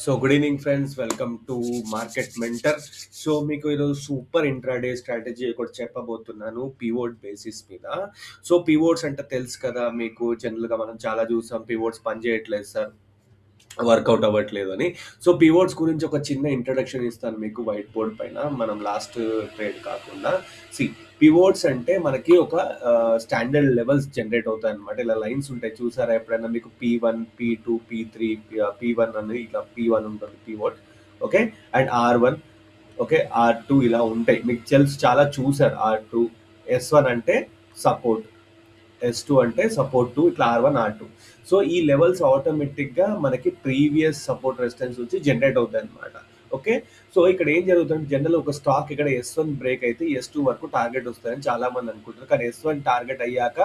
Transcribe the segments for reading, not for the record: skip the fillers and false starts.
So good evening friends, welcome to market mentor. So మీకు ఈరోజు super intraday strategy ఒకటి చెప్పబోతున్నాను పివోట్ బేసిస్ మీద. సో పివోట్స్ అంటే తెలుసు కదా మీకు, జనరల్గా మనం చాలా చూసాం పివోట్స్ పనిచేయట్లేదు సార్, వర్కౌట్ అవ్వట్లేదు అని. సో పివోట్స్ గురించి ఒక చిన్న ఇంట్రడక్షన్ ఇస్తాను మీకు వైట్ బోర్డ్ పైన, మనం లాస్ట్ ట్రేడ్ కాకుండా. సి పివోట్స్ అంటే మనకి ఒక స్టాండర్డ్ లెవెల్స్ జనరేట్ అవుతాయి అనమాట. ఇలా లైన్స్ ఉంటాయి, చూసారా ఎప్పుడైనా మీకు P1 P2 P3 P1 అని ఇట్లా P1 ఉంటుంది pivot, okay. And R1, okay, R2 ఇలా ఉంటాయి, మీకు తెలుసు, చాలా చూసారు. R2, S1 అంటే సపోర్ట్, S2 అంటే సపోర్ట్ 2, ఇట్లా R1 R2. సో ఈ లెవెల్స్ ఆటోమేటిక్గా మనకి ప్రీవియస్ సపోర్ట్ రెసిస్టెన్స్ నుంచి జనరేట్ అవుతాయి అనమాట, ఓకే. సో ఇక్కడ ఏం జరుగుతుంది, జనరల్ ఒక స్టాక్ ఇక్కడ S1 బ్రేక్ అయితే S2 వరకు టార్గెట్ వస్తుందని చాలా మంది అనుకుంటారు, కానీ S1 టార్గెట్ అయ్యాక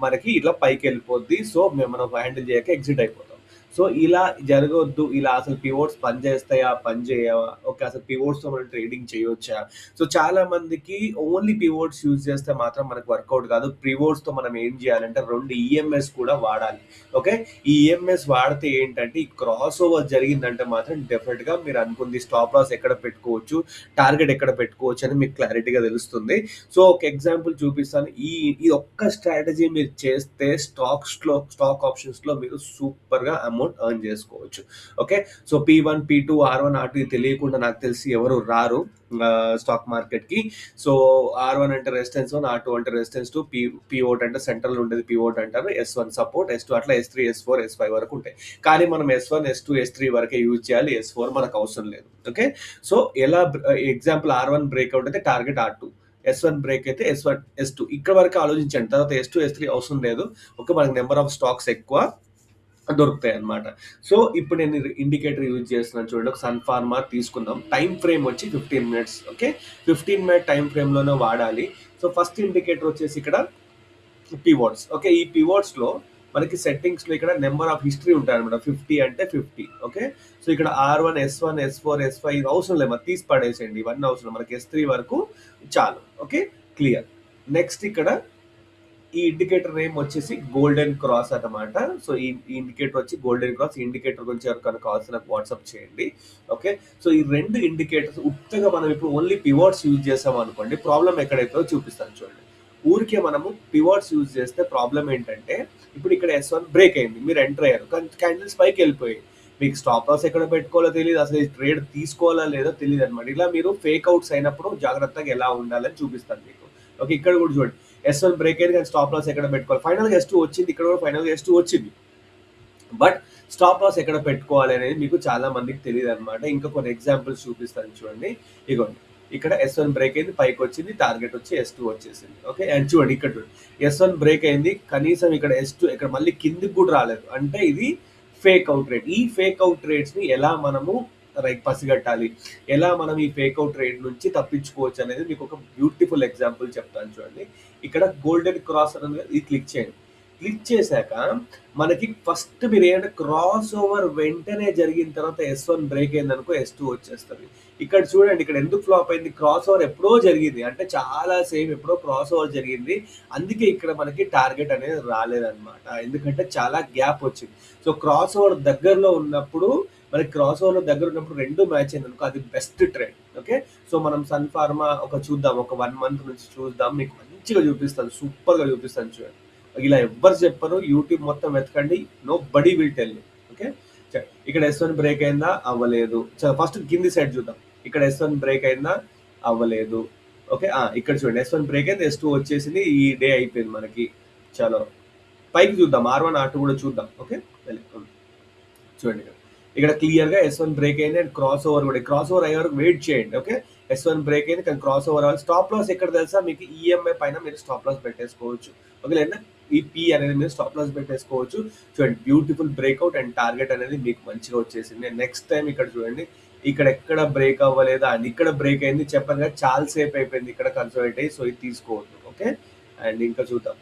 మనకి ఇట్లా పైకి వెళ్ళిపోద్ది. సో మనం హ్యాండిల్ చేయక ఎగ్జిట్ అయిపోతాం. సో ఇలా జరగవద్దు. ఇలా అసలు పివోట్స్ పని చేస్తాయా, పని చేయవా, ఓకే, అసలు పివోట్స్తో మనం ట్రేడింగ్ చేయొచ్చా? సో చాలా మందికి ఓన్లీ పివోట్స్ యూజ్ చేస్తే మాత్రం మనకు వర్కౌట్ కాదు. పివోట్స్తో మనం ఏం చేయాలంటే 2 ఈఎంఎస్ కూడా వాడాలి, ఓకే. ఈ ఈఎంఎస్ వాడితే ఏంటంటే ఈ క్రాస్ ఓవర్ జరిగిందంటే మాత్రం డెఫినెట్గా మీరు అనుకుంది స్టాప్ లాస్ ఎక్కడ పెట్టుకోవచ్చు, టార్గెట్ ఎక్కడ పెట్టుకోవచ్చు అని మీకు క్లారిటీగా తెలుస్తుంది. సో ఒక ఎగ్జాంపుల్ చూపిస్తాను. ఈ ఒక్క స్ట్రాటజీ మీరు చేస్తే స్టాక్ ఆప్షన్స్లో మీరు సూపర్గా అమౌంట్ ఎర్న్ చేసుకోవచ్చు, okay. So P1 P2 R1 R2 తెలియకుండా నాకు తెలిసి ఎవరు రారు స్టాక్ మార్కెట్ కి. సో R1 అంటే రెసిస్టెన్స్ 1, R2 అంటే రెసిస్టెన్స్ 2, పివోట్ అంటే సెంట్రల్ ఉండేది పివోట్ అంటారు, S1 సపోర్ట్, S2 అట్లా S3 S4 S5 వరకు ఉంటాయి. కానీ మనం S1 S2 S3 వరకే యూజ్ చేయాలి, S4 మనకు అవసరం లేదు, ఓకే. సో ఎలా ఎగ్జాంపుల్ R1 బ్రేక్అవుట్ అయితే టార్గెట్ R2, S1 బ్రేక్ అయితే S1 S2 ఇక్కడ వరకు ఆలోచించండి. తర్వాత S2 S3 అవసరం లేదు, ఓకే. మనకి నెంబర్ ఆఫ్ స్టాక్స్ ఎక్కువ దొరుకుతాయి అన్నమాట. సో ఇప్పుడు నేను ఇండికేటర్ యూజ్ చేస్తున్నాను చూడండి. ఒక సన్ ఫార్మా తీసుకుందాం. టైం ఫ్రేమ్ వచ్చి 15 మినిట్స్, ఓకే. 15 మినిట్ టైం ఫ్రేమ్లోనే వాడాలి. సో ఫస్ట్ ఇండికేటర్ వచ్చేసి ఇక్కడ పివోట్స్, ఓకే. ఈ పివోట్స్లో మనకి సెట్టింగ్స్లో ఇక్కడ నెంబర్ ఆఫ్ హిస్టరీ ఉంటాయి అనమాట. 50 అంటే 50, ఓకే. సో ఇక్కడ R1 S1 S4 S5 ఇది అవసరం లేదు, మరి తీసి పడేసేయండి, ఇవన్నీ అవసరం. మనకి S3 వరకు చాలు, ఓకే, క్లియర్. నెక్స్ట్ ఇక్కడ ఈ ఇండికేటర్ నేమ్ వచ్చేసి గోల్డెన్ క్రాస్ అన్నమాట. సో ఈ ఇండికేటర్ వచ్చి గోల్డెన్ క్రాస్. ఈ ఇండికేటర్ గురించి ఎవరికైనా కావాల్సిన నాకు వాట్సాప్ చేయండి, ఓకే. సో ఈ రెండు ఇండికేటర్స్ ఉత్తగా మనం ఇప్పుడు ఓన్లీ పివోట్స్ యూజ్ చేసాం అనుకోండి, ప్రాబ్లం ఎక్కడైతే చూపిస్తాను చూడండి. ఊరికే మనము పివోట్స్ యూజ్ చేస్తే ప్రాబ్లం ఏంటంటే, ఇప్పుడు ఇక్కడ S1 బ్రేక్ అయింది, మీరు ఎంటర్ అయ్యారు, కానీ క్యాండిల్స్ పైకి వెళ్ళిపోయాయి, మీకు స్టాప్ లాస్ ఎక్కడ పెట్టుకోవాలో తెలియదు, అసలు ఈ ట్రేడ్ తీసుకోవాలా లేదో తెలియదు అనమాట. ఇలా మీరు ఫేక్ అవుట్స్ అయినప్పుడు జాగ్రత్తగా ఎలా ఉండాలని చూపిస్తాను మీకు, ఓకే. ఇక్కడ కూడా చూడండి, S1 బ్రేక్ అయింది కానీ స్టాప్ లాస్ ఎక్కడ పెట్టుకోవాలి. ఫైనల్గా S2 వచ్చింది, ఇక్కడ కూడా ఫైనల్గా S2 వచ్చింది, బట్ స్టాప్ లాస్ ఎక్కడ పెట్టుకోవాలి అనేది మీకు చాలా మందికి తెలియదు అనమాట. ఇంకా కొన్ని ఎగ్జాంపుల్స్ చూపిస్తాను చూడండి. ఇగోండి, ఇక్కడ S1 బ్రేక్ అయింది, పైకి వచ్చింది, టార్గెట్ వచ్చి S2 వచ్చేసింది, ఓకే. అండ్ చూడండి ఇక్కడ చూడండి, S1 బ్రేక్ అయింది, కనీసం ఇక్కడ S2 ఇక్కడ మళ్ళీ కిందికి కూడా రాలేదు, అంటే ఇది ఫేక్ అవుట్ రేట్. ఈ ఫేక్ అవుట్ రేట్స్ ని ఎలా మనము పసిగట్టాలి, ఎలా మనం ఈ ఫేక్ అవుట్ రేట్ నుంచి తప్పించుకోవచ్చు అనేది మీకు ఒక బ్యూటిఫుల్ ఎగ్జాంపుల్ చెప్తాను చూడండి. ఇక్కడ గోల్డెన్ క్రాస్ అనేది ఇది క్లిక్ చేయండి. క్లిక్ చేశాక మనకి ఫస్ట్ మీరు ఏంటంటే క్రాస్ ఓవర్ వెంటనే జరిగిన తర్వాత S1 బ్రేక్ అయింది అనుకో, S2 వచ్చేస్తుంది. ఇక్కడ చూడండి, ఇక్కడ ఎందుకు ఫ్లాప్ అయింది, క్రాస్ ఓవర్ ఎప్పుడో జరిగింది, అంటే చాలా సేమ్ ఎప్పుడో క్రాస్ ఓవర్ జరిగింది, అందుకే ఇక్కడ మనకి టార్గెట్ అనేది రాలేదన్నమాట, ఎందుకంటే చాలా గ్యాప్ వచ్చింది. సో క్రాస్ ఓవర్ దగ్గరలో ఉన్నప్పుడు, మనకి క్రాస్ ఓవర్ దగ్గర ఉన్నప్పుడు రెండు మ్యాచ్ అయింది అనుకో, అది బెస్ట్ ట్రేడ్, ఓకే. సో మనం సన్ ఫార్మా ఒక చూద్దాం, ఒక 1 మంత్ నుంచి చూద్దాం, మీకు మంచిగా చూపిస్తాను, సూపర్గా చూపిస్తాను చూడండి. ఇలా ఎవ్వరు చెప్పరు, యూట్యూబ్ మొత్తం వెతకండి, nobody will tell you, okay. ఇక్కడ S1 బ్రేక్ అయిందా, అవ్వలేదు. ఫస్ట్ కింది సైడ్ చూద్దాం, ఇక్కడ S1 బ్రేక్ అయిందా, అవ్వలేదు, ఓకే. ఇక్కడ చూడండి, S1 బ్రేక్ అయింది, S2 వచ్చేసింది, ఈ డే అయిపోయింది మనకి. చలో పైకి చూద్దాం, R1 R2 కూడా చూద్దాం, ఓకే. చూడండి, ఇక్కడ క్లియర్ గా S1 బ్రేక్ అయింది అండ్ క్రాస్ ఓవర్ కూడా. క్రాస్ ఓవర్ అయ్యే వరకు వెయిట్ చేయండి, ఓకే. S1 బ్రేక్ అయింది కానీ క్రాస్ ఓవర్ అవ్వాలి. స్టాప్ లాస్ ఎక్కడ తెలుసా మీకు, ఈఎంఐ పైన మీరు స్టాప్ లాస్ పెట్టేసుకోవచ్చు, ఓకే. లేదా ఈ P అనేది మీరు స్టాప్ లాస్ పెట్టేసుకోవచ్చు. చూడండి, బ్యూటిఫుల్ బ్రేక్అవుట్ అండ్ టార్గెట్ అనేది మీకు మంచిగా వచ్చేసింది. నెక్స్ట్ టైం ఇక్కడ చూడండి, ఇక్కడ ఎక్కడ బ్రేక్ అవ్వలేదు అండ్ ఇక్కడ బ్రేక్ అయింది, చెప్పాను కదా చాలా సేపు అయిపోయింది ఇక్కడ కన్సల్ట్ అయ్యి, సో ఇది తీసుకోవద్దు, ఓకే. అండ్ ఇంకా చూద్దాం,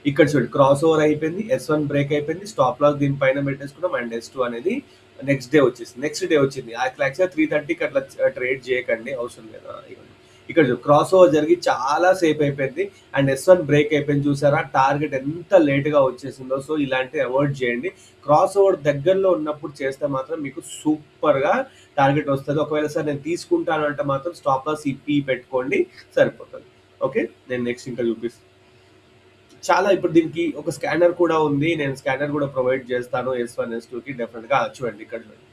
ఇక్కడ చూడండి, క్రాస్ ఓవర్ అయిపోయింది, S1 బ్రేక్ అయిపోయింది, స్టాప్ లాస్ దీనిపైన పెట్టేసుకున్నాం అండ్ S2 అనేది నెక్స్ట్ డే వచ్చేసింది. నెక్స్ట్ డే వచ్చింది, యాక్చువల్గా 3:30కి అట్లా ట్రేడ్ చేయకండి, అవసరం లేదా. ఇక్కడ క్రాస్ ఓవర్ జరిగి చాలా సేపు అయిపోయింది అండ్ S1 బ్రేక్ అయిపోయింది చూసారా, టార్గెట్ ఎంత లేట్గా వచ్చేసిందో. సో ఇలాంటివి అవాయిడ్ చేయండి. క్రాస్ ఓవర్ దగ్గరలో ఉన్నప్పుడు చేస్తే మాత్రం మీకు సూపర్గా టార్గెట్ వస్తుంది. ఒకవేళ సార్ నేను తీసుకుంటాను అంటే మాత్రం స్టాప్ లాస్ ఇప్పి పెట్టుకోండి, సరిపోతుంది. ఓకే, నేను నెక్స్ట్ ఇంకా చూపిస్తాను. చాలా ఇప్పుడు దీనికి ఒక స్కానర్ కూడా ఉంది, నేను స్కానర్ కూడా ప్రొవైడ్ చేస్తాను S1 S2కి. డెఫినెట్గా చూడండి, ఇక్కడ చూడండి,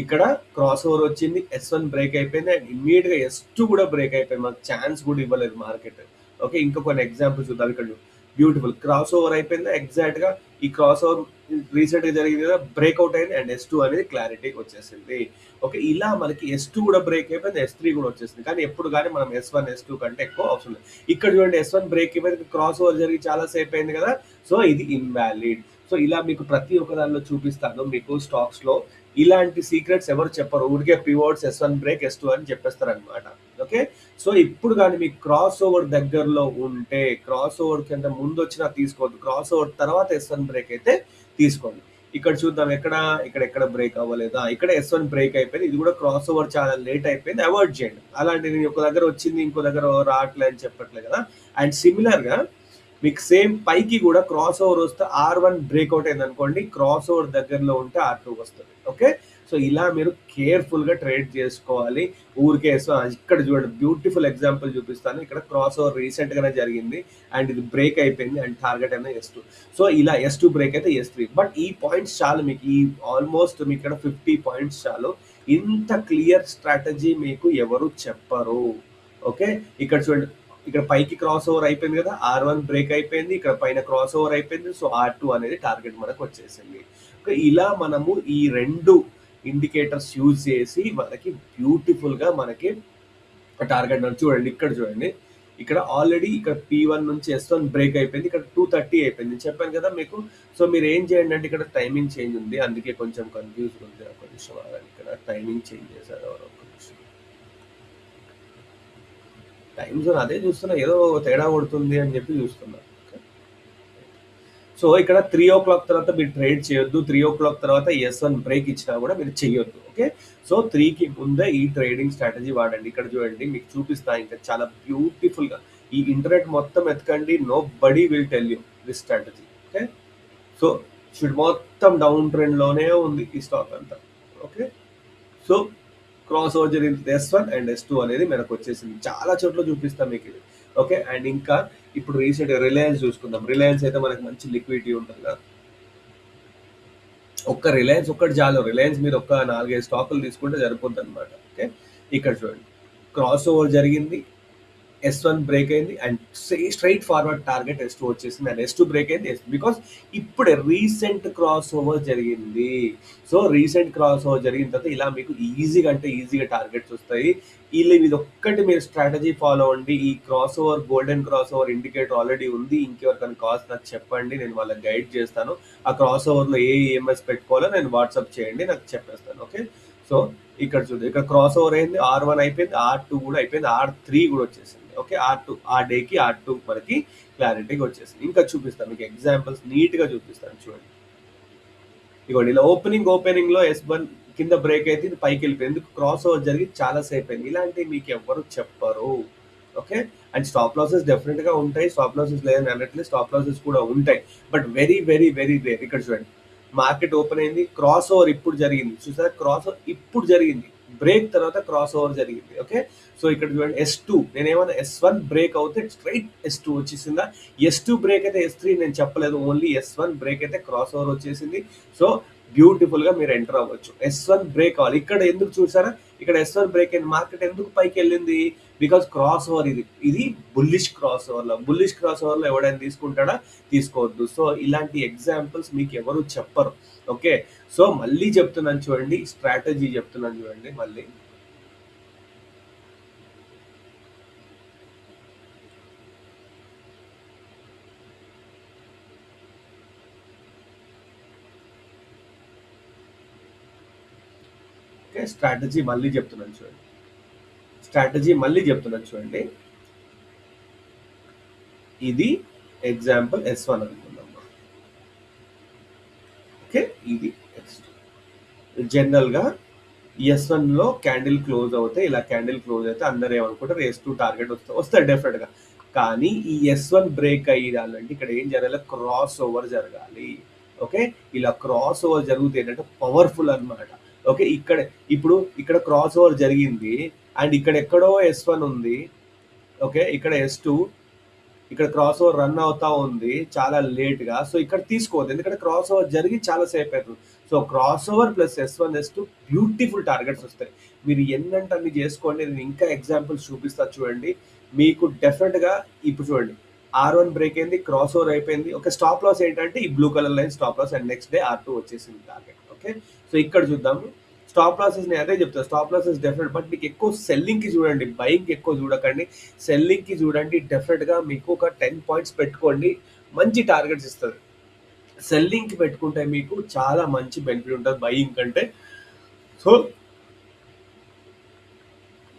ఇక్కడ క్రాస్ ఓవర్ వచ్చింది, S1 బ్రేక్ అయిపోయింది అండ్ ఇమ్మీడియట్ గా S2 కూడా బ్రేక్ అయిపోయింది, మాకు ఛాన్స్ కూడా ఇవ్వలేదు మార్కెట్. ఓకే, ఇంకా కొన్ని ఎగ్జాంపుల్స్ చూద్దాం. ఇక్కడ బ్యూటిఫుల్ క్రాస్ ఓవర్ అయిపోయింది, ఎగ్జాక్ట్ గా ఈ క్రాస్ ఓవర్ రీసెంట్ గా జరిగింది కదా, బ్రేక్అవుట్ అయింది అండ్ S2 అనేది క్లారిటీకి వచ్చేసింది. ఓకే, ఇలా మనకి S2 కూడా బ్రేక్ అయిపోయింది, S3 కూడా వచ్చేసింది. కానీ ఎప్పుడు కానీ మనం S1 S2 కంటే ఎక్కువ అవసరం లేదు. ఇక్కడ చూడండి, S1 బ్రేక్ అయిపోయింది, క్రాస్ ఓవర్ జరిగి చాలా సేపు అయింది కదా, సో ఇది ఇన్వాలిడ్. సో ఇలా మీకు ప్రతి ఒక్క దానిలో చూపిస్తాను. మీకు స్టాక్స్ లో ఇలాంటి సీక్రెట్స్ ఎవరు చెప్పరు, ఊరికే పివోట్స్ S1 బ్రేక్ S2 అని చెప్పేస్తారు అనమాట. ఓకే, సో ఇప్పుడు కానీ మీకు క్రాస్ ఓవర్ దగ్గరలో ఉంటే, క్రాస్ ఓవర్ కింద ముందు వచ్చినా తీసుకోవద్దు, క్రాస్ ఓవర్ తర్వాత S1 బ్రేక్ అయితే తీసుకోండి. ఇక్కడ చూద్దాం, ఎక్కడ బ్రేక్ అవ్వలేదా, ఇక్కడ S1 బ్రేక్ అయిపోయింది, ఇది కూడా క్రాస్ ఓవర్ చాలా లేట్ అయిపోయింది, అవాయిడ్ చేయండి. అలాంటి నేను ఒక దగ్గర వచ్చింది ఇంకో దగ్గర రావట్లేదు అని చెప్పట్లేదు కదా. అండ్ సిమిలర్ గా మీకు సేమ్ పైకి కూడా క్రాస్ ఓవర్ వస్తే R1 బ్రేక్అవుట్ అయింది అనుకోండి, క్రాస్ ఓవర్ దగ్గరలో ఉంటే R2 వస్తుంది. ఓకే, సో ఇలా మీరు కేర్ఫుల్ గా ట్రేడ్ చేసుకోవాలి. ఊరికే ఇక్కడ చూడండి, బ్యూటిఫుల్ ఎగ్జాంపుల్ చూపిస్తాను. ఇక్కడ క్రాస్ ఓవర్ రీసెంట్ గానే జరిగింది అండ్ ఇది బ్రేక్ అయిపోయింది అండ్ టార్గెట్ అయినా S2. సో ఇలా S2 బ్రేక్ అయితే S3. బట్ ఈ పాయింట్స్ చాలు మీకు, ఈ ఆల్మోస్ట్ మీకు ఇక్కడ 50 పాయింట్స్ చాలు. ఇంత క్లియర్ స్ట్రాటజీ మీకు ఎవరు చెప్పరు. ఓకే, ఇక్కడ చూడండి, ఇక్కడ పైకి క్రాస్ ఓవర్ అయిపోయింది కదా, R1 బ్రేక్ అయిపోయింది, ఇక్కడ పైన క్రాస్ ఓవర్ అయిపోయింది, సో R2 అనేది టార్గెట్ మనకు వచ్చేసింది. ఇలా మనము ఈ రెండు ఇండికేటర్స్ యూజ్ చేసి మనకి బ్యూటిఫుల్ గా మనకి టార్గెట్ చూడండి. ఇక్కడ చూడండి, ఇక్కడ ఆల్రెడీ ఇక్కడ P1 నుంచి S1 బ్రేక్ అయిపోయింది, ఇక్కడ 230 అయిపోయింది చెప్పాను కదా మీకు. సో మీరు ఏం చేయండి అంటే, ఇక్కడ టైమింగ్ చేంజ్ ఉంది, అందుకే కొంచెం కన్ఫ్యూజ్ ఉంది. ఒక నిమిషం ఆగండి, ఇక్కడ టైమింగ్ చేంజ్ చేశారు ఎవరో. టైం జోన్ అదే చూస్తున్నా, ఏదో తేడా కొడుతుంది అని చెప్పి చూస్తున్నా. సో ఇక్కడ 3 o'clock తర్వాత మీరు ట్రేడ్ చేయొద్దు, 3 o'clock తర్వాత S1 బ్రేక్ ఇచ్చినా కూడా మీరు చెయ్యొద్దు. ఓకే, సో 3కి ముందే ఈ ట్రేడింగ్ స్ట్రాటజీ వాడండి. ఇక్కడ చూడండి, మీకు చూపిస్తా ఇంకా చాలా బ్యూటిఫుల్ గా. ఈ ఇంటర్నెట్ మొత్తం ఎతకండి, nobody will tell you this strategy. Okay, so మొత్తం డౌన్ ట్రెండ్ లోనే ఉంది ఈ స్టాక్ అంతా. ఓకే, సో క్రాస్ ఓవర్ జరిగింది S1 అండ్ S2 అనేది మనకు వచ్చేసింది, చాలా చోట్ల చూపిస్తాం మీకు ఇది. ఓకే, అండ్ ఇంకా ఇప్పుడు రీసెంట్ రిలయన్స్ చూసుకుందాం. రిలయన్స్ అయితే మనకి మంచి లిక్విడిటీ ఉంటుంది కదా, ఒక్క రిలయన్స్ ఒక్కటి చాలు. రిలయన్స్ మీరు ఒక్క 4-5 స్టాకులు తీసుకుంటే సరిపోద్ది అనమాట. ఓకే, ఇక్కడ చూడండి, క్రాస్ ఓవర్ జరిగింది, S1 బ్రేక్ అయింది and straight forward target S2 వచ్చేసింది అండ్ S2 బ్రేక్ అయింది. బికాస్ ఇప్పుడే రీసెంట్ క్రాస్ ఓవర్ జరిగింది. సో రీసెంట్ క్రాస్ ఓవర్ జరిగిన తర్వాత ఇలా మీకు ఈజీగా అంటే ఈజీగా టార్గెట్స్ వస్తాయి. ఇది ఒక్కటి మీరు స్ట్రాటజీ ఫాలో అవ్వండి. ఈ cross over, golden cross over indicator already ఉంది, ఇంకెవరికైనా కాస్ట్ నాకు చెప్పండి, నేను వాళ్ళకి గైడ్ చేస్తాను. ఆ క్రాస్ ఓవర్లో ఏ EMS పెట్టుకోవాలో నేను వాట్సాప్ చేయండి, నాకు చెప్పేస్తాను. ఓకే, సో ఇక్కడ చూడండి, ఇక్కడ క్రాస్ ఓవర్ అయింది, R1 అయిపోయింది, R2 కూడా అయిపోయింది, R3 కూడా వచ్చేసింది. ఓకే, R2 ఆ డేకి R2 మనకి క్లారిటీగా వచ్చేసింది. ఇంకా చూపిస్తాను మీకు ఎగ్జాంపుల్స్, నీట్ గా చూపిస్తాను చూడండి. ఇవ్వండి, ఇలా ఓపెనింగ్ లో S1 కింద బ్రేక్ అయితే ఇది పైకి వెళ్ళిపోయింది, క్రాస్ ఓవర్ జరిగి చాలా సేపు అయింది. ఇలాంటివి మీకు ఎవరు చెప్పరు. Okay, and stop losses definite గా ఉంటాయి, స్టాప్ లాసెస్ లేదని అనట్లేదు, స్టాప్ లాసెస్ కూడా ఉంటాయి, but very very very rare. ఇక్కడ చూడండి, మార్కెట్ ఓపెన్ అయింది, క్రాస్ ఓవర్ ఇప్పుడు జరిగింది, చూసారా, క్రాస్ ఓవర్ ఇప్పుడు జరిగింది, బ్రేక్ తర్వాత క్రాస్ ఓవర్ జరిగింది. ఓకే, సో ఇక్కడ చూడండి S2, నేనేమన్నా S1 బ్రేక్ అవుతే స్ట్రైట్ S2 వచ్చేసిందా, S2 బ్రేక్ అయితే S3 నేను చెప్పలేదు, ఓన్లీ S1 బ్రేక్ అయితే క్రాస్ ఓవర్ వచ్చేసింది. సో బ్యూటిఫుల్ గా మీరు ఎంటర్ అవ్వచ్చు. S1 బ్రేక్ అవ్వాలి. ఇక్కడ ఎందుకు చూసారా, ఇక్కడ S1 బ్రేక్ అయింది, మార్కెట్ ఎందుకు పైకి వెళ్ళింది, బికాస్ క్రాస్ ఓవర్, ఇది బుల్లిష్ క్రాస్ ఓవర్ లో ఎవడైనా తీసుకుంటాడా, తీసుకోవద్దు. సో ఇలాంటి ఎగ్జాంపుల్స్ మీకు ఎవరు చెప్పరు. ఓకే, సో మళ్ళీ చెప్తున్నాను చూడండి, స్ట్రాటజీ చెప్తున్నాను చూడండి మళ్ళీ. స్ట్రాటజీ మళ్ళీ చెప్తున్నాను చూడండి, ఇది ఎగ్జాంపుల్ S1 అనుకుందాం. ఓకే, ఇది జనరల్ గా S1లో క్యాండిల్ క్లోజ్ అవుతే ఇలా క్యాండిల్ క్లోజ్ అయితే అందరూ ఏమనుకుంటారు S2 టార్గెట్ వస్తాయి డెఫినెట్‌గా. కానీ ఈ S1 బ్రేక్ అయ్యాలంటే ఇక్కడ ఏం జరగాలి? క్రాస్ ఓవర్ జరగాలి. ఓకే. ఇలా క్రాస్ ఓవర్ జరిగితే ఏంటంటే పవర్‌ఫుల్ అన్నమాట. ఓకే. ఇక్కడ క్రాస్ ఓవర్ జరిగింది. అండ్ ఇక్కడ ఎక్కడో S1 ఉంది. ఓకే. ఇక్కడ S2 ఇక్కడ క్రాస్ ఓవర్ రన్ అవుతా ఉంది చాలా లేట్‌గా. సో ఇక్కడ తీసుకోవద్దు. ఎందుకంటే క్రాస్ ఓవర్ జరిగి చాలా సేపు అవుతుంది. So cross over plus S1, S2 beautiful targets వస్తాయి. మీరు ఎన్నంటే అన్ని చేసుకోండి. నేను ఇంకా ఎగ్జాంపుల్స్ చూపిస్తా చూడండి. మీకు డెఫినెట్‌గా ఇప్పుడు చూడండి. R1 బ్రేక్ అయింది. క్రాస్ ఓవర్ అయిపోయింది. ఒక స్టాప్ లాస్ ఏంటంటే ఈ blue colour line stop loss and next day R2 వచ్చేసింది టార్గెట్. ఓకే. సో ఇక్కడ చూద్దాము. స్టాప్ లాసెస్ నేను అదే చెప్తాను. స్టాప్ లాసెస్ డెఫినెట్ బట్ మీకు ఎక్కువ సెల్లింగ్‌కి చూడండి. బయింగ్‌కి ఎక్కువ చూడకండి. సెల్లింగ్‌కి చూడండి. డెఫినెట్‌గా మీకు ఒక 10 పాయింట్స్ పెట్టుకోండి. మంచి టార్గెట్స్ ఇస్తది. సెల్లింగ్‌కి పెట్టుకుంటే మీకు చాలా మంచి బెనిఫిట్ ఉంటది బయింగ్ కంటే. So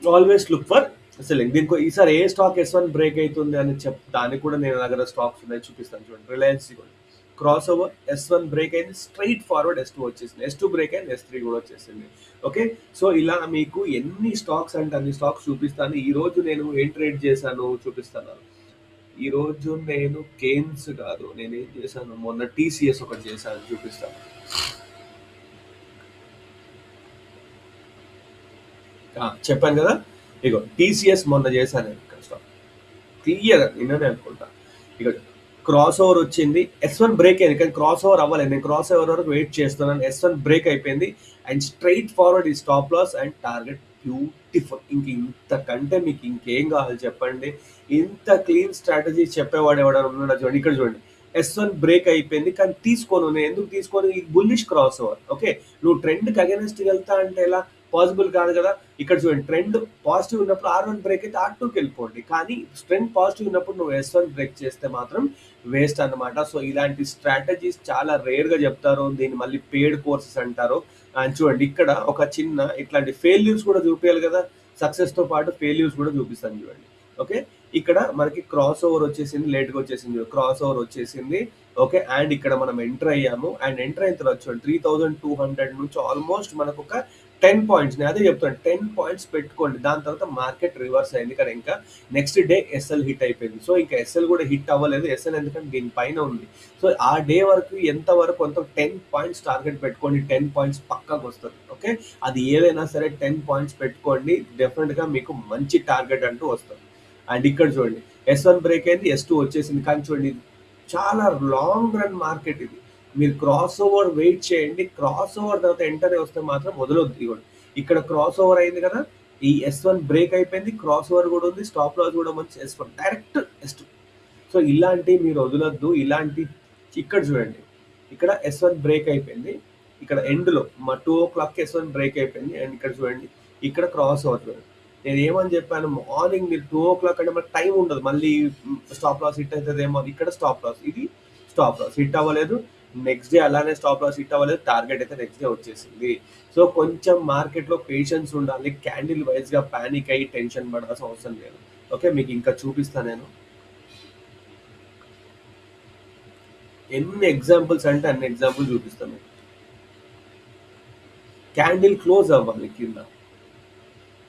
always look for selling. దీనికి ఈసారి ఏ స్టాక్ S1 బ్రేక్ అవుతుంది అని దానికి కూడా నేను నా దగ్గర స్టాక్స్ ఉన్నాయి చూపిస్తాను చూడండి. రిలయన్స్ కూడా క్రాస్ ఓవర్ S1 బ్రేక్ అయింది. స్ట్రైట్ ఫార్వర్డ్ S2 వచ్చేసింది. S2 బ్రేక్ అయింది. S3 కూడా వచ్చేసింది. ఓకే. సో ఇలా మీకు ఎన్ని స్టాక్స్ అంటే అన్ని స్టాక్స్ చూపిస్తాను. ఈ రోజు నేను ఏం ట్రేడ్ చేశాను చూపిస్తాను. ఈ రోజు నేను కేన్స్ కాదు నేనేం చేశాను మొన్న TCS ఒకటి చేశాను చూపిస్తాను. చెప్పాను కదా ఇగో TCS మొన్న చేశాను నేను ఇక్కడ స్టాక్ క్లియర్ నిన్ననే అనుకుంటా. ఇక క్రాస్ ఓవర్ వచ్చింది. S1 బ్రేక్ అయింది కానీ క్రాస్ ఓవర్ అవ్వలేదు. నేను క్రాస్ ఓవర్ వరకు వెయిట్ చేస్తున్నాను. S1 బ్రేక్ అయిపోయింది అండ్ స్ట్రైట్ ఫార్వర్డ్ ఈ stop loss and target beautiful. ఇంతకంటే మీకు ఇంకేం కావాలి చెప్పండి. ఇంత క్లీన్ స్ట్రాటజీ చెప్పేవాడు ఎవడైనా ఉన్నాడు చూడండి. ఇక్కడ చూడండి. S1 బ్రేక్ అయిపోయింది కానీ తీసుకోను. నేను ఎందుకు తీసుకోను? ఈ బుల్లిష్ క్రాస్ ఓవర్. ఓకే. నువ్వు ట్రెండ్కి అగెనెస్ట్ వెళ్తా అంటే ఎలా పాసిబుల్ కాదు కదా. ఇక్కడ చూడండి ట్రెండ్ పాజిటివ్ ఉన్నప్పుడు R1 బ్రేక్ అయితే R2కి వెళ్ళిపోండి. కానీ ట్రెండ్ పాజిటివ్ ఉన్నప్పుడు నువ్వు S1 బ్రేక్ చేస్తే మాత్రం వేస్ట్ అన్నమాట. సో ఇలాంటి స్ట్రాటజీస్ చాలా రేర్ గా చెప్తారు. దీన్ని మళ్ళీ పేడ్ కోర్సెస్ అంటారు. అండ్ చూడండి ఇక్కడ ఒక చిన్న ఇట్లాంటి ఫెయిల్యూర్స్ కూడా చూపించాలి కదా. సక్సెస్ తో పాటు ఫెయిల్యూర్స్ కూడా చూపిస్తాను చూడండి. ఓకే. ఇక్కడ మనకి క్రాస్ ఓవర్ వచ్చేసింది. లేట్ గా వచ్చేసింది. క్రాస్ ఓవర్ వచ్చేసింది. ఓకే. అండ్ ఇక్కడ మనం ఎంటర్ అయ్యాము. అండ్ ఎంటర్ అయిన తర్వాత చూడండి 3200 నుంచి ఆల్మోస్ట్ మనకు ఒక 10 పాయింట్స్. నేను అదే చెప్తాను 10 పాయింట్స్ పెట్టుకోండి. దాని తర్వాత మార్కెట్ రివర్స్ అయింది. ఇక్కడ ఇంకా నెక్స్ట్ డే SL హిట్ అయిపోయింది. సో ఇంకా SL కూడా హిట్ అవ్వలేదు. SL ఎందుకంటే దీనిపైన ఉంది. సో ఆ డే వరకు ఎంత వరకు కొంత 10 పాయింట్స్ టార్గెట్ పెట్టుకోండి. 10 పాయింట్స్ పక్కాగా వస్తుంది. ఓకే. అది ఏదైనా సరే 10 పాయింట్స్ పెట్టుకోండి. డెఫినెట్ గా మీకు మంచి టార్గెట్ అంటూ వస్తుంది. అండ్ ఇక్కడ చూడండి S1 బ్రేక్ అయింది. S2 వచ్చేసింది. కానీ చూడండి చాలా లాంగ్ రన్ మార్కెట్ ఇది. మీరు క్రాస్ ఓవర్ వెయిట్ చేయండి. క్రాస్ ఓవర్ తర్వాత వెంటనే వస్తే మాత్రం వదలొద్దు. ఇవ్వండి ఇక్కడ క్రాస్ ఓవర్ అయింది కదా. ఈ S1 బ్రేక్ అయిపోయింది. క్రాస్ ఓవర్ కూడా ఉంది. స్టాప్ లాస్ కూడా మంచి S1 డైరెక్ట్ S2. సో ఇలాంటి మీరు వదలొద్దు. ఇలాంటి ఇక్కడ చూడండి ఇక్కడ S1 బ్రేక్ అయిపోయింది. ఇక్కడ ఎండ్లో మా 2 o'clock S1 బ్రేక్ అయిపోయింది. అండ్ ఇక్కడ చూడండి ఇక్కడ క్రాస్ ఓవర్ చూడండి. నేను ఏమని చెప్పాను మార్నింగ్ మీరు 2 o'clock అంటే మనకు టైం ఉండదు. మళ్ళీ స్టాప్ లాస్ హిట్ అవుతుందేమో. ఇక్కడ స్టాప్ లాస్ ఇది స్టాప్ లాస్ హిట్ అవ్వలేదు. నెక్స్ట్ డే అలానే స్టాప్ లాస్ హిట్ అవ్వలేదు. టార్గెట్ అయితే నెక్స్ట్ డే వచ్చేసింది. సో కొంచెం మార్కెట్లో పేషెన్స్ ఉండాలి. క్యాండిల్ వైజ్ గా పానిక్ అయ్యి టెన్షన్ పడాల్సిన అవసరం లేదు. ఓకే. మీకు ఇంకా చూపిస్తాను నేను ఎన్ని ఎగ్జాంపుల్స్ అంటే అన్ని ఎగ్జాంపుల్ చూపిస్తాను. క్యాండిల్ క్లోజ్ అవ్వాలి కింద.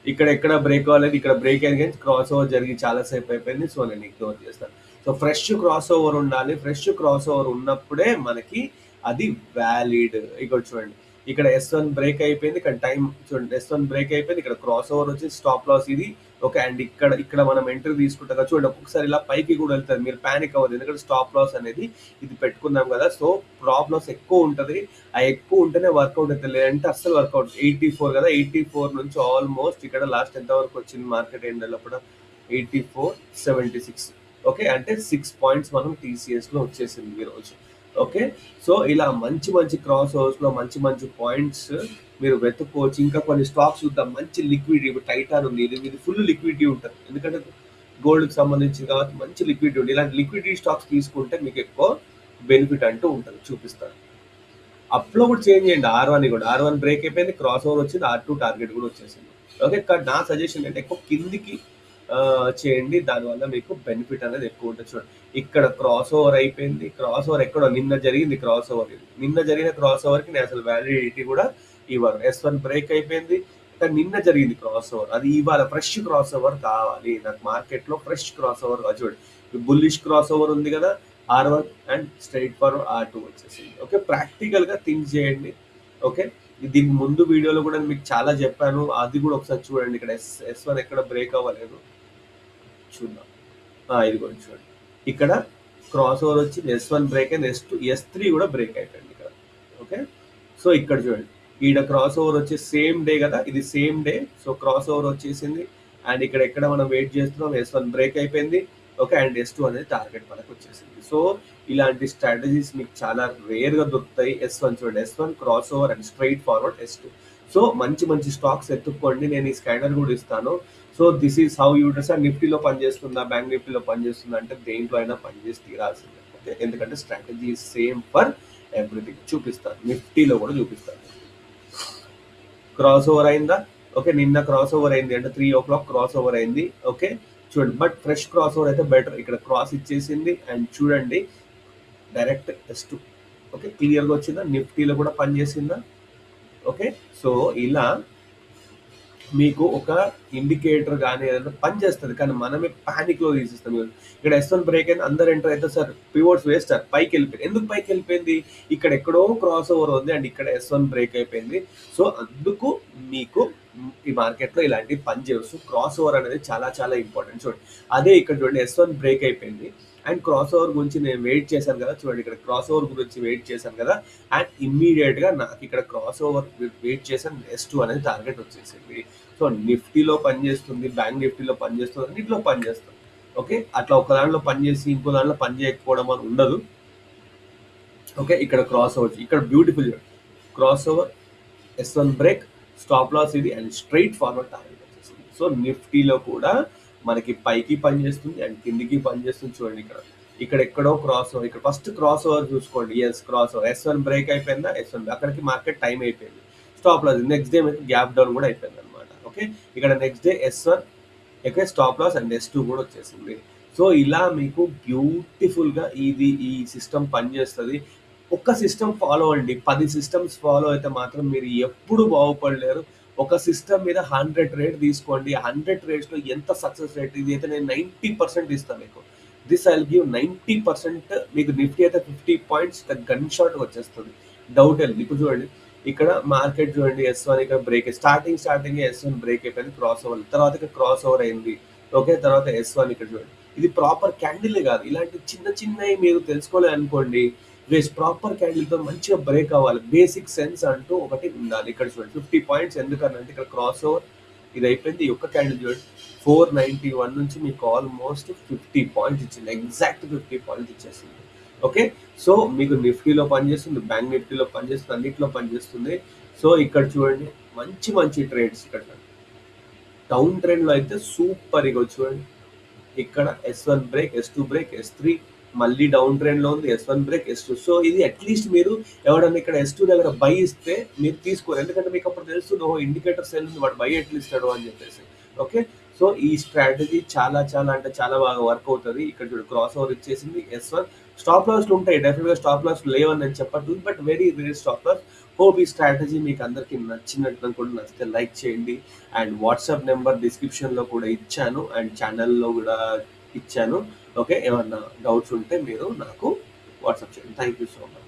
ఇక్కడ ఎక్కడ బ్రేక్ అవ్వలేదు. ఇక్కడ బ్రేక్ అయింది కానీ క్రాస్ ఓవర్ జరిగి చాలా సేపు అయిపోయింది. సో నేను ఇగ్నోర్ చేస్తాను. సో ఫ్రెష్ క్రాస్ ఓవర్ ఉండాలి. ఫ్రెష్ క్రాస్ ఓవర్ ఉన్నప్పుడే మనకి అది వ్యాలిడ్. ఇక్కడ చూడండి ఇక్కడ S1 బ్రేక్ అయిపోయింది. ఇక్కడ టైం చూడండి S1 బ్రేక్ అయిపోయింది. ఇక్కడ క్రాస్ ఓవర్ వచ్చి స్టాప్ లాస్ ఇది. ఓకే. అండ్ ఇక్కడ మనం ఎంట్రీ తీసుకుంటాం కదా చూడండి ఒక్కొక్కసారి ఇలా పైకి కూడా వెళ్తుంది. మీరు పానిక్ అవ్వదు. ఎందుకంటే స్టాప్ లాస్ అనేది ఇది పెట్టుకున్నాం కదా. సో ప్రాప్ లాస్ ఎక్కువ ఉంటుంది. ఆ ఎక్కువ ఉంటేనే వర్కౌట్ అవుతుంది. లేదంటే అస్సలు వర్కౌట్ 84 కదా. 84 నుంచి ఆల్మోస్ట్ ఇక్కడ లాస్ట్ ఎంత వరకు వచ్చింది మార్కెట్ ఎండ్ అప్పుడు 84.76. ఓకే. అంటే 6 పాయింట్స్ మనం TCS లో వచ్చేసింది ఈ రోజు. ఓకే. సో ఇలా మంచి మంచి క్రాస్ ఓవర్స్ లో మంచి మంచి పాయింట్స్ మీరు వెతుక్కోవచ్చు. ఇంకా కొన్ని స్టాక్స్ చూద్దాం. మంచి లిక్విడిటీ ఇప్పుడు టైటాన్ ఉంది. ఇది ఫుల్ లిక్విడిటీ ఉంటుంది. ఎందుకంటే గోల్డ్ కి సంబంధించింది కాబట్టి మంచి లిక్విడిటీ ఉంది. ఇలాంటి లిక్విడిటీ స్టాక్స్ తీసుకుంటే మీకు ఎక్కువ బెనిఫిట్ అంటూ ఉంటుంది. చూపిస్తాను. అప్లో కూడా చేంజ్ చేయండి. R1 బ్రేక్ అయిపోయింది. క్రాస్ ఓవర్ వచ్చింది. R2 టార్గెట్ కూడా వచ్చేసింది. ఓకే. కానీ నా సజెషన్ అంటే ఎక్కువ కిందికి చేయండి. దానివల్ల మీకు బెనిఫిట్ అనేది ఎక్కువ ఉంటుంది. చూడండి ఇక్కడ క్రాస్ ఓవర్ అయిపోయింది. క్రాస్ ఓవర్ ఎక్కడో నిన్న జరిగింది క్రాస్ ఓవర్. ఇది నిన్న జరిగిన క్రాస్ ఓవర్కి నేను అసలు వ్యాలిడిటీ కూడా ఇవ్వరు. S1 బ్రేక్ అయిపోయింది. కానీ నిన్న జరిగింది క్రాస్ ఓవర్. అది ఇవాళ ఫ్రెష్ క్రాస్ ఓవర్ కావాలి. నాకు మార్కెట్‌లో ఫ్రెష్ క్రాస్ ఓవర్ కావాలి చూడండి. బుల్లిష్ క్రాస్ ఓవర్ ఉంది కదా! R1 and straight forward R2 వచ్చేసింది. ఓకే. ప్రాక్టికల్‌గా థింక్ చేయండి. ఓకే. దీనికి ముందు వీడియోలో కూడా మీకు చాలా చెప్పాను. అది కూడా ఒకసారి చూడండి. ఇక్కడ S1 ఎక్కడ బ్రేక్ అవ్వలేదు. చూద్దాం. ఇదిగోండి చూడండి. ఇక్కడ క్రాస్ ఓవర్ వచ్చింది. S1 బ్రేక్ అయింది. S3 కూడా బ్రేక్ అయిపోయింది ఇక్కడ. ఓకే. సో ఇక్కడ చూడండి. ఈడ క్రాస్ ఓవర్ వచ్చి సేమ్ డే కదా! ఇది same day. So cross over వచ్చేసింది. అండ్ ఇక్కడ ఎక్కడ మనం వెయిట్ చేస్తున్నాం. S1 బ్రేక్ అయిపోయింది. ఓకే. అండ్ S2 అనేది టార్గెట్ మనకు వచ్చేసింది. సో ఇలాంటి స్ట్రాటజీస్ మీకు చాలా రేర్‌గా దొరుకుతాయి. S1 చూడండి. S1 cross over and straight forward S2. So మంచి మంచి స్టాక్స్ ఎత్తుక్కోండి. నేను ఈ స్కానర్ కూడా ఇస్తాను. So this is how you sir నిఫ్టీలో పనిచేస్తుందా, బ్యాంక్ నిఫ్టీలో పనిచేస్తుందా అంటే దేంట్లో అయినా పనిచేసి తీరాల్సిందే. ఓకే. ఎందుకంటే స్ట్రాటజీ సేమ్ ఫర్ ఎవ్రీథింగ్. చూపిస్తాను. నిఫ్టీలో కూడా చూపిస్తాను. క్రాస్ ఓవర్ అయిందా? ఓకే. నిన్న క్రాస్ ఓవర్ అయింది అంటే 3:00 క్రాస్ ఓవర్ అయింది. ఓకే. చూడండి. బట్ ఫ్రెష్ క్రాస్ ఓవర్ అయితే బెటర్. ఇక్కడ క్రాస్ ఇచ్చేసింది అండ్ చూడండి డైరెక్ట్ S2. ఓకే. క్లియర్‌గా వచ్చిందా? నిఫ్టీలో కూడా పనిచేసిందా? ఓకే. సో ఇలా మీకు ఒక ఇండికేటర్ గాని ఏదైనా పనిచేస్తది. కానీ మనమే పానిక్‌లో తీసేస్తాం. ఇక్కడ S1 బ్రేక్ అయింది. అందరూ ఎంటర్ అయితే సార్ పివోట్స్ వేస్ట్ సార్ పైకెళ్ళిపోయింది. ఎందుకు పైకెళ్ళిపోయింది? ఇక్కడ ఎక్కడో క్రాస్ ఓవర్ ఉంది అండ్ ఇక్కడ S1 బ్రేక్ అయిపోయింది. సో అందుకు మీకు ఈ మార్కెట్‌లో ఇలాంటివి పనిచేయవు. సో క్రాస్ ఓవర్ అనేది చాలా చాలా ఇంపార్టెంట్. చూడండి. అదే ఇక్కడ చూడండి S1 బ్రేక్ అయిపోయింది. అండ్ క్రాస్ ఓవర్ గురించి నేను వెయిట్ చేశాను కదా! చూడండి ఇక్కడ క్రాస్ ఓవర్ గురించి వెయిట్ చేశాను కదా! అండ్ ఇమ్మీడియేట్‌గా నాకు ఇక్కడ క్రాస్ ఓవర్ వెయిట్ చేశాను. S2 అనేది టార్గెట్ వచ్చేసింది. సో నిఫ్టీలో పనిచేస్తుంది, బ్యాంక్ నిఫ్టీలో పనిచేస్తుంది, అన్నిట్లో పనిచేస్తుంది. ఓకే. అట్లా ఒక దాంట్లో పనిచేసి ఇంకో దాంట్లో పని చేయకపోవడం అని ఉండదు. ఓకే. ఇక్కడ క్రాస్ ఓవర్ ఇక్కడ beautiful cross over S1 break stop loss ఇది అండ్ స్ట్రెయిట్ ఫార్వర్డ్ టార్గెట్ వచ్చేసింది. సో నిఫ్టీలో కూడా మనకి పైకి పనిచేస్తుంది అండ్ కిందికి పనిచేస్తుంది. చూడండి ఇక్కడ ఎక్కడో క్రాస్ ఓవర్. ఇక్కడ ఫస్ట్ క్రాస్ ఓవర్ చూసుకోండి. క్రాస్ ఓవర్ S1 బ్రేక్ అయిపోయిందా? S1 అక్కడికి మార్కెట్ టైం అయిపోయింది. స్టాప్ లాస్ నెక్స్ట్ డే మీకు గ్యాప్ డౌన్ కూడా అయిపోయింది అనమాట. ఓకే. ఇక్కడ next day S1 okay. Stop loss and S2 కూడా వచ్చేసింది. సో ఇలా మీకు బ్యూటిఫుల్‌గా ఈ సిస్టమ్ పనిచేస్తది. ఒక్క సిస్టమ్ ఫాలో అండి. 10 సిస్టమ్స్ ఫాలో అయితే మాత్రం మీరు ఎప్పుడు బాగుపడలేరు. ఒక సిస్టమ్ మీద 100 ట్రేడ్ తీసుకోండి. 100 ట్రేడ్స్‌లో ఎంత సక్సెస్ రేట్ ఇదైతే నేను 90% ఇస్తాను మీకు. దిస్ ఐ విల్ గివ్ 90% మీకు నిఫ్టీ అయితే 50 పాయింట్స్ గన్ షాట్‌గా వచ్చేస్తది. డౌటే లేదు. ఇప్పుడు చూడండి. ఇక్కడ మార్కెట్ చూడండి. S1 ఇక్కడ బ్రేక్ స్టార్టింగే S1 బ్రేక్ అయిపోయింది క్రాస్ ఓవర్. తర్వాత ఇక్కడ క్రాస్ ఓవర్ అయింది. ఓకే. తర్వాత S1 ఇక్కడ చూడండి. ఇది ప్రాపర్ క్యాండిలే కాదు. ఇలాంటి చిన్న చిన్నవి మీరు తెలుసుకోలేదనుకోండి ప్రాపర్ క్యాండిల్‌తో మంచిగా బ్రేక్ అవ్వాలి. బేసిక్ సెన్స్ అంటూ ఒకటి ఉండాలి. ఇక్కడ చూడండి 50 పాయింట్స్ ఎందుకనంటే ఇక్కడ క్రాస్ ఓవర్ ఇది అయిపోయింది. ఈ ఒక్క క్యాండిల్ చూడండి 491 నుంచి మీకు ఆల్మోస్ట్ 50 పాయింట్స్ ఇచ్చింది. ఎగ్జాక్ట్ 50 పాయింట్స్ ఇచ్చేసింది. ఓకే. సో మీకు నిఫ్టీలో పనిచేస్తుంది, బ్యాంక్ నిఫ్టీలో పనిచేస్తుంది, అన్నిట్లో పనిచేస్తుంది. సో ఇక్కడ చూడండి మంచి మంచి ట్రేడ్స్ ఇక్కడ డౌన్ ట్రెండ్‌లో అయితే సూపర్ ఇగో చూడండి. ఇక్కడ S1 break, S2 break, S3 మళ్ళీ డౌన్ ట్రెండ్‌లో ఉంది. S1 break, S2. సో ఇది అట్‌లీస్ట్ మీరు ఎవడన్నా ఇక్కడ S2 దగ్గర బై ఇస్తే మీరు తీసుకోరు. ఎందుకంటే మీకు అప్పుడు తెలుస్తుంది ఓహో! ఇండికేటర్ సెల్ ఉంది వాడు బై ఎట్లా ఇస్తాడు అని చెప్పేసి. ఓకే. సో ఈ స్ట్రాటజీ చాలా చాలా అంటే చాలా బాగా వర్క్ అవుతది. ఇక్కడ చూడు క్రాస్ ఓవర్ ఇచ్చేసింది S1. స్టాప్ లాస్‌లు ఉంటాయి. డెఫినిట్‌గా స్టాప్ లాస్‌లు లేవని నేను చెప్పట్లేదు. But very rare stop loss. Hope ఈ స్ట్రాటజీ మీకు అందరికి నచ్చినట్టు అనుకుంటే నచ్చితే లైక్ చేయండి. అండ్ వాట్సాప్ నెంబర్ డిస్క్రిప్షన్‌లో కూడా ఇచ్చాను. అండ్ ఛానల్‌లో కూడా ఇచ్చాను. ఓకే. ఏమన్నా డౌట్స్ ఉంటే మీరు నాకు వాట్సాప్ చేయండి. Thank you so much.